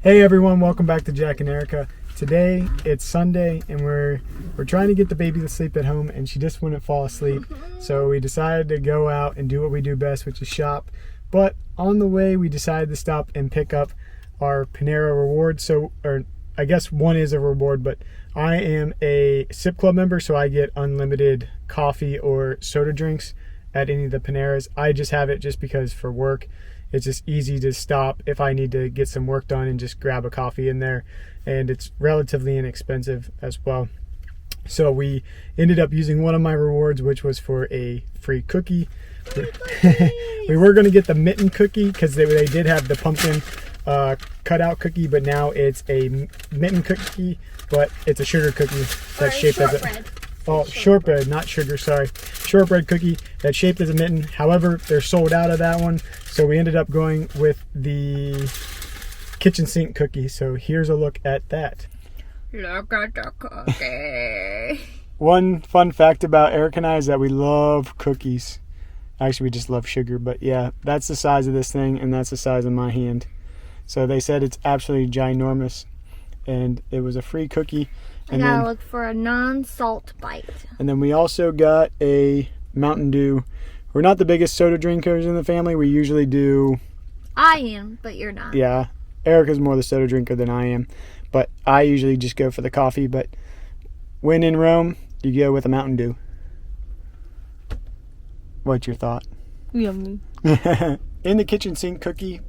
Hey everyone, welcome back to Jack and Erica. Today it's Sunday and we're trying to get the baby to sleep at home and she just wouldn't fall asleep. So we decided to go out and do what we do best, which is shop. But on the way we decided to stop and pick up our Panera rewards. Or I guess one is a reward, but I am a Sip Club member, so I get unlimited coffee or soda drinks at any of the Paneras. I just have it just because for work. It's just easy to stop if I need to get some work done and just grab a coffee in there. And it's relatively inexpensive as well. So we ended up using one of my rewards, which was for a free cookie. We were going to get the mitten cookie because they did have the pumpkin cutout cookie, but now it's a mitten cookie, but it's a sugar cookie that's shaped as a... Oh, shortbread, not sugar, sorry. Shortbread cookie that's shaped as a mitten. However, they're sold out of that one. So we ended up going with the kitchen sink cookie. So here's a look at that. Look at the cookie. One fun fact about Eric and I is that we love cookies. Actually, we just love sugar. But yeah, that's the size of this thing and that's the size of my hand. So they said it's absolutely ginormous. And it was a free cookie. I gotta look for a non-salt bite. And then we also got a Mountain Dew. We're not the biggest soda drinkers in the family. We usually do... I am, but you're not. Yeah. Erica's more the soda drinker than I am. But I usually just go for the coffee. But when in Rome, you go with a Mountain Dew. What's your thought? Yummy. In the kitchen sink cookie,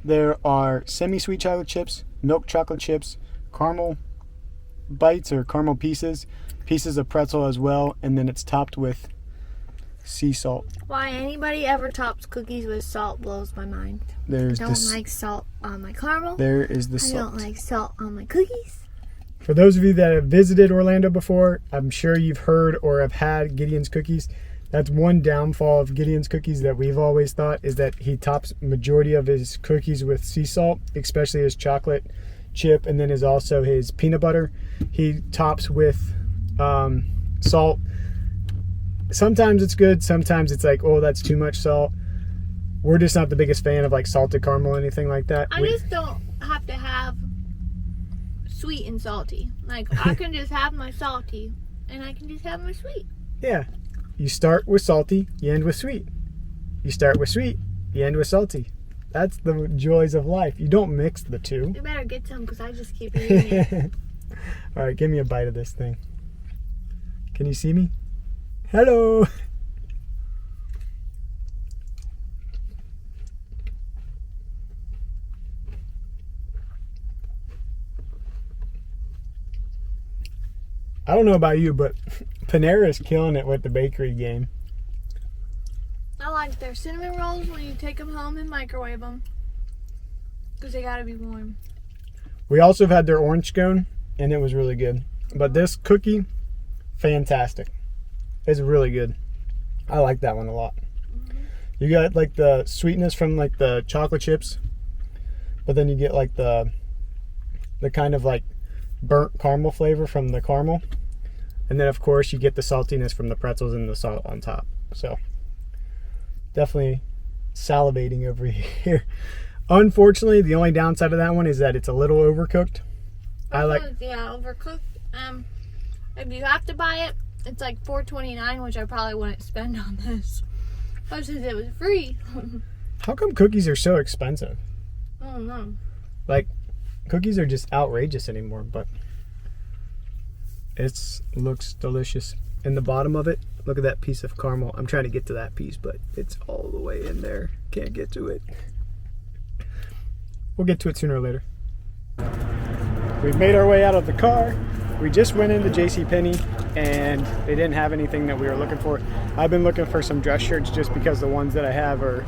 there are semi-sweet chocolate chips, milk chocolate chips, caramel bites or caramel pieces of pretzel as well, and then it's topped with sea salt. Why anybody ever tops cookies with salt blows my mind. I don't like salt on my caramel. There is the salt. I don't like salt on my cookies. For those of you that have visited Orlando before, I'm sure you've heard or have had Gideon's cookies. That's one downfall of Gideon's cookies that we've always thought is that he tops majority of his cookies with sea salt, especially his chocolate chip, and then is also his peanut butter. He tops with salt. Sometimes it's good, sometimes it's like, oh, that's too much salt. We're just not the biggest fan of like salted caramel or anything like that. I just don't have to have sweet and salty. Like I can just have my salty and I can just have my sweet. Yeah. You start with salty, you end with sweet. You start with sweet, you end with salty. That's the joys of life. You don't mix the two. You better get some because I just keep eating it. All right, give me a bite of this thing. Can you see me? Hello. I don't know about you, but Panera is killing it with the bakery game. I like their cinnamon rolls when you take them home and microwave them. Because they gotta be warm. We also have had their orange scone, and it was really good. But this cookie, fantastic. It's really good. I like that one a lot. Mm-hmm. You got like the sweetness from like the chocolate chips, but then you get like the kind of like burnt caramel flavor from the caramel. And then of course you get the saltiness from the pretzels and the salt on top. So definitely salivating over here. Unfortunately, the only downside of that one is that it's a little overcooked. Overcooked. If you have to buy it, it's like $4.29, which I probably wouldn't spend on this. But since it was free. How come cookies are so expensive? I don't know. Like, cookies are just outrageous anymore, but it looks delicious. In the bottom of it, look at that piece of caramel. I'm trying to get to that piece, but it's all the way in there. Can't get to it. We'll get to it sooner or later. We've made our way out of the car. We just went into JCPenney and they didn't have anything that we were looking for. I've been looking for some dress shirts just because the ones that I have are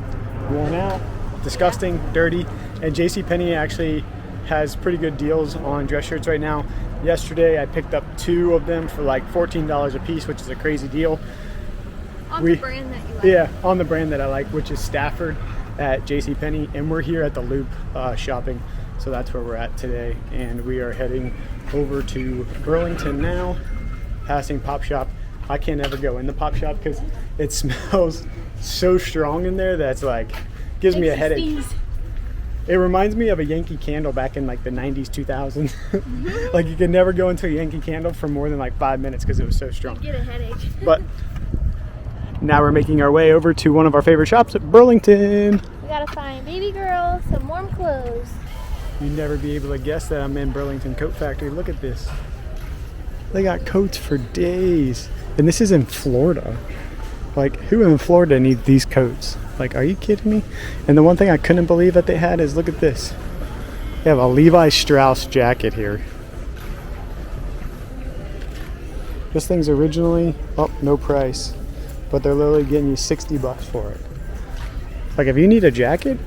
worn out, disgusting, dirty, and JCPenney actually has pretty good deals on dress shirts right now. Yesterday I picked up 2 of them for like $14 a piece, which is a crazy deal. On the brand that you like. Yeah, on the brand that I like, which is Stafford at JCPenney, and we're here at the Loop shopping. So that's where we're at today, and we are heading over to Burlington now, passing Pop Shop. I can't ever go in the Pop Shop because it smells so strong in there that's like gives me a headache. It reminds me of a Yankee Candle back in like the 90s, 2000s. Like you could never go into a Yankee Candle for more than like 5 minutes because it was so strong. You get a headache. But now we're making our way over to one of our favorite shops at Burlington. We gotta find baby girl some warm clothes. You'd never be able to guess that I'm in Burlington Coat Factory. Look at this. They got coats for days. And this is in Florida. Like, who in Florida needs these coats? Like, are you kidding me? And the one thing I couldn't believe that they had is, look at this. They have a Levi Strauss jacket here. This thing's originally, oh, no price. But they're literally getting you $60 for it. Like, if you need a jacket,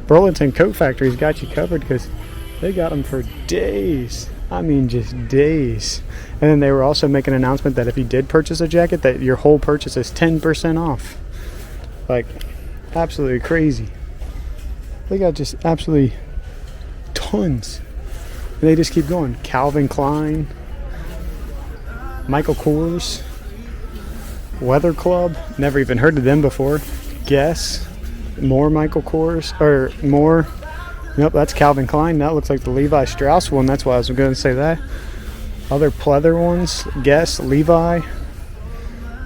Burlington Coat Factory's got you covered because they got them for days. I mean, just days. And then they were also making an announcement that if you did purchase a jacket, that your whole purchase is 10% off. Like, absolutely crazy. They got just absolutely tons. And they just keep going. Calvin Klein, Michael Kors, Weather Club. Never even heard of them before. Guess. More Michael Kors, or more. Nope, that's Calvin Klein. That looks like the Levi Strauss one. That's why I was going to say that. Other pleather ones. Guess, Levi,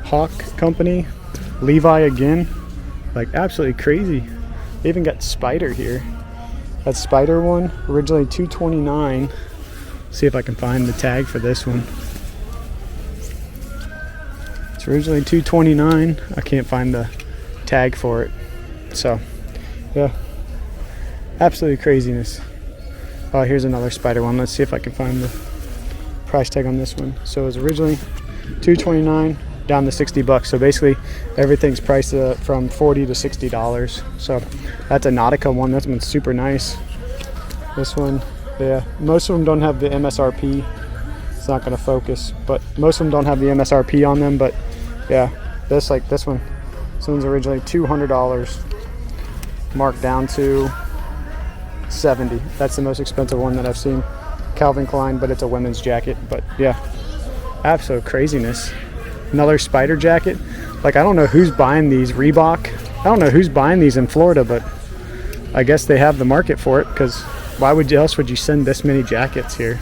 Hawk Company, Levi again. Like, absolutely crazy. They even got Spider here. That Spider one, originally $229. See if I can find the tag for this one. It's originally $229. I can't find the tag for it. So, yeah. Absolutely craziness. Oh, here's another Spider one. Let's see if I can find the price tag on this one. So it was originally $229 down to $60. So basically everything's priced from $40 to $60. So that's a Nautica one. That's been super nice. This one, yeah. Most of them don't have the MSRP. It's not going to focus, but most of them don't have the MSRP on them. But yeah, this one. This one's originally $200, marked down to $70. That's the most expensive one that I've seen. Calvin Klein, but it's a women's jacket. But yeah, absolute craziness. Another Spider jacket. Like, I don't know who's buying these. Reebok. I don't know who's buying these in Florida, but I guess they have the market for it, because why else would you send this many jackets here?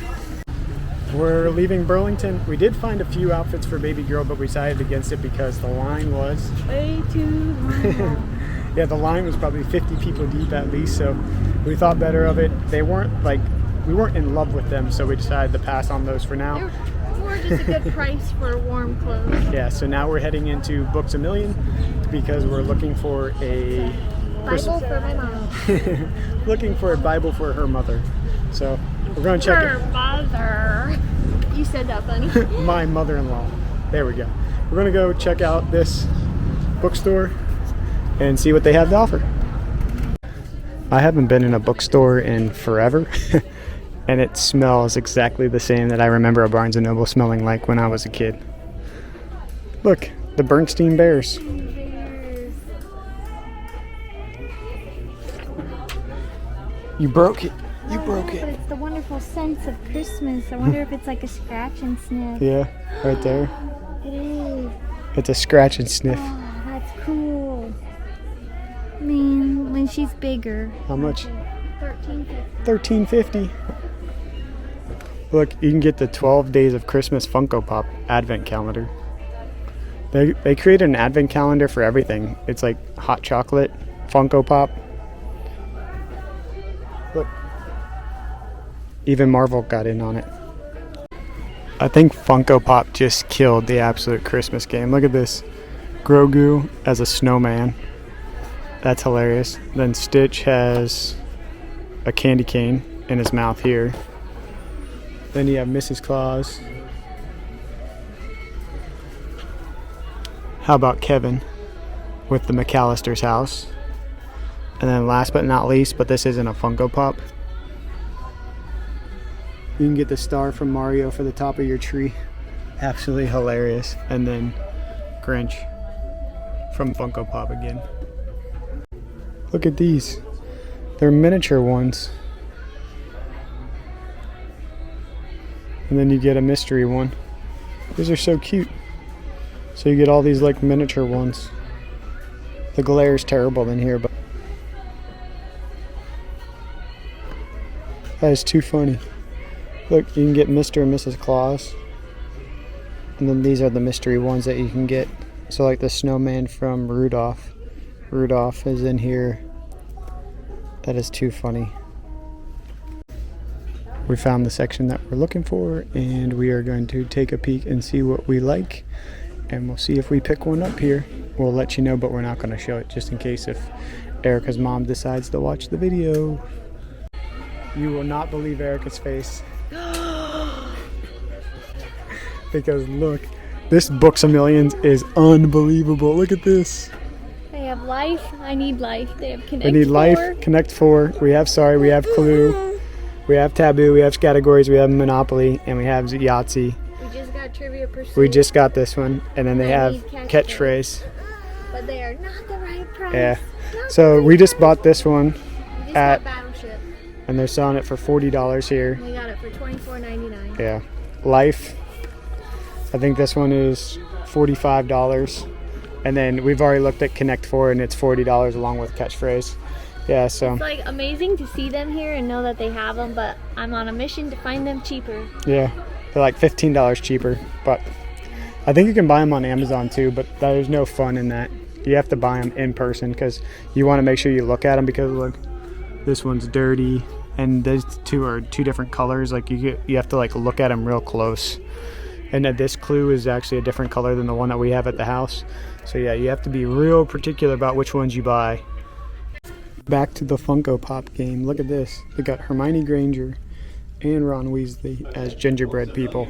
We're leaving Burlington. We did find a few outfits for baby girl, but we decided against it because the line was way too long. Yeah, the line was probably 50 people deep at least, so we thought better of it. They weren't like, we weren't in love with them, so we decided to pass on those for now. They were just a good price for warm clothes. Yeah, so now we're heading into Books A Million because we're looking for a Bible for my mom. looking for a Bible for her mother. So we're going to check her mother. You said that funny. My mother-in-law. There we go. We're going to go check out this bookstore and see what they have to offer. I haven't been in a bookstore in forever, and it smells exactly the same that I remember a Barnes & Noble smelling like when I was a kid. Look, the Bernstein Bears. You broke it. You broke it. But it's the wonderful sense of Christmas. I wonder if it's like a scratch and sniff. Yeah, right there. It is. It's a scratch and sniff. Oh, that's cool. I mean, when she's bigger. How much? $13.50. $13.50. Look, you can get the 12 Days of Christmas Funko Pop Advent Calendar. They created an Advent Calendar for everything. It's like hot chocolate, Funko Pop. Look. Even Marvel got in on it. I think Funko Pop just killed the absolute Christmas game. Look at this. Grogu as a snowman. That's hilarious. Then Stitch has a candy cane in his mouth here. Then you have Mrs. Claus. How about Kevin with the McAllister's house? And then last but not least, but this isn't a Funko Pop, you can get the star from Mario for the top of your tree. Absolutely hilarious. And then Grinch from Funko Pop again. Look at these. They're miniature ones. And then you get a mystery one. These are so cute. So you get all these like miniature ones. The glare is terrible in here, but That is too funny. Look, you can get Mr. and Mrs. Claus. And then these are the mystery ones that you can get. So like the snowman from Rudolph. Rudolph is in here. That is too funny. We found the section that we're looking for, and we are going to take a peek and see what we like. And we'll see if we pick one up here. We'll let you know, but we're not going to show it just in case if Erica's mom decides to watch the video. You will not believe Erica's face. Because look, this Books A Millions is unbelievable. Look at this. They have Life. I need Life. They have Connect 4. We need Life, Connect 4. We have Sorry, we have Clue. We have Taboo, we have Categories, we have Monopoly, and we have Yahtzee. We just got Trivia Pursuit. We just got this one. And then they have Catchphrase. But they are not the right price. Yeah. So we just bought this one We just at, got Battleship. and they're selling it for $40 here. We got it for $24.99. Yeah. Life. I think this one is $45. And then we've already looked at Connect 4 and it's $40 along with Catchphrase. Yeah, so. It's like amazing to see them here and know that they have them, but I'm on a mission to find them cheaper. Yeah. They're like $15 cheaper. But I think you can buy them on Amazon too, but there's no fun in that. You have to buy them in person because you want to make sure you look at them because look, this one's dirty and these two are two different colors. Like you have to like look at them real close. And this Clue is actually a different color than the one that we have at the house. So yeah, you have to be real particular about which ones you buy. Back to the Funko Pop game. Look at this. They got Hermione Granger and Ron Weasley as gingerbread people.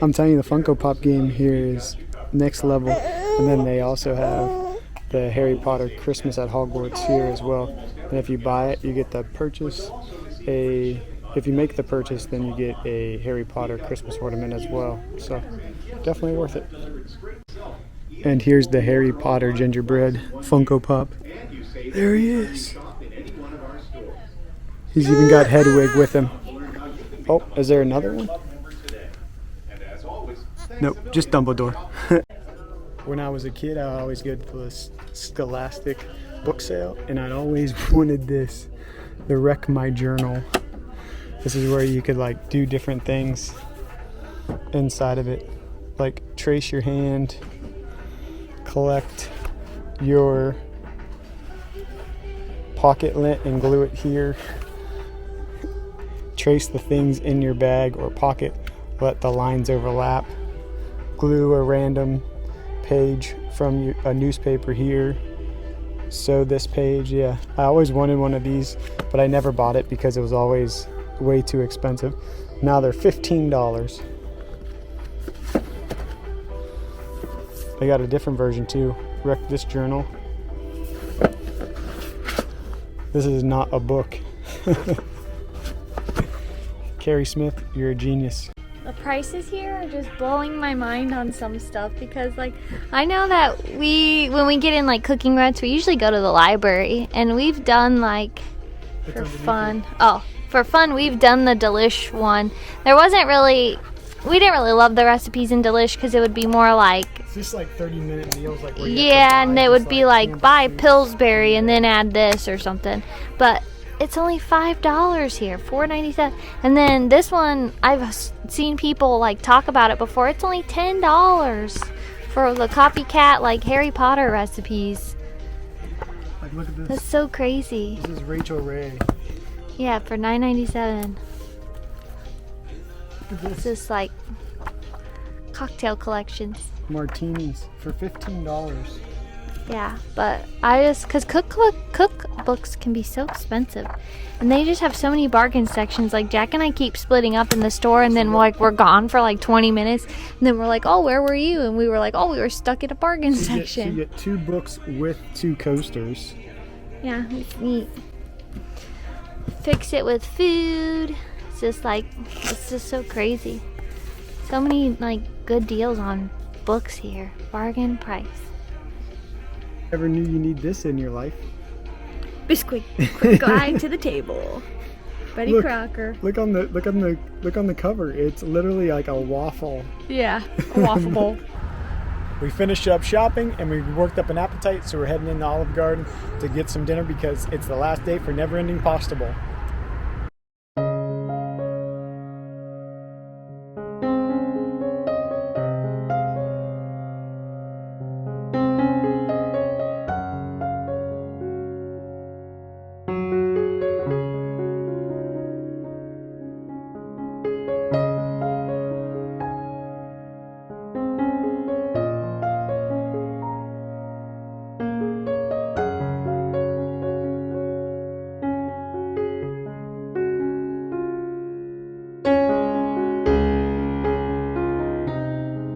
I'm telling you, the Funko Pop game here is next level. And then they also have the Harry Potter Christmas at Hogwarts here as well. And if you buy it, you get to purchase if you make the purchase, then you get a Harry Potter Christmas ornament as well. So definitely worth it. And here's the Harry Potter gingerbread Funko Pop. There he is. He's even got Hedwig with him. Oh, is there another one? Nope, just Dumbledore. When I was a kid, I always go to the Scholastic book sale, and I'd always wanted this, the Wreck My Journal. This is where you could like do different things inside of it, like trace your hand, collect your pocket lint and glue it here, trace the things in your bag or pocket, let the lines overlap, glue a random page from a newspaper here, sew this page. Yeah, I always wanted one of these, but I never bought it because it was always way too expensive. Now they're $15. They got a different version too. Wreck This Journal. This is not a book. Carrie Smith, you're a genius. The prices here are just blowing my mind on some stuff because like I know that when we get in like cooking ruts, we usually go to the library and we've done like for fun we've done the Delish one. We didn't really love the recipes in Delish because it would be more like it's just like 30-minute meals, like yeah, and it would be like buy Pillsbury and then add this or something. But it's only $5 here, $4.97. And then this one, I've seen people like talk about it before. It's only $10 for the copycat like Harry Potter recipes. Like, look at this. That's so crazy. This is Rachel Ray. Yeah, for $9.97. It's just like cocktail collections. Martinis for $15. Yeah, but because cookbooks can be so expensive, and they just have so many bargain sections. Like Jack and I keep splitting up in the store, and then we're gone for like 20 minutes, and then we're like, "Oh, where were you?" And we were like, "Oh, we were stuck in a bargain section." You get 2 books with 2 coasters. Yeah, it's neat. Fix it with food. It's just so crazy. So many like good deals on books here. Bargain price. Ever knew you need this in your life? Biscuit. Quick glide to the table. Betty Crocker. Look on the cover. It's literally like a waffle. Yeah, a waffle bowl. we finished up shopping and we worked up an appetite, so we're heading into Olive Garden to get some dinner because it's the last day for Never Ending Pasta Bowl.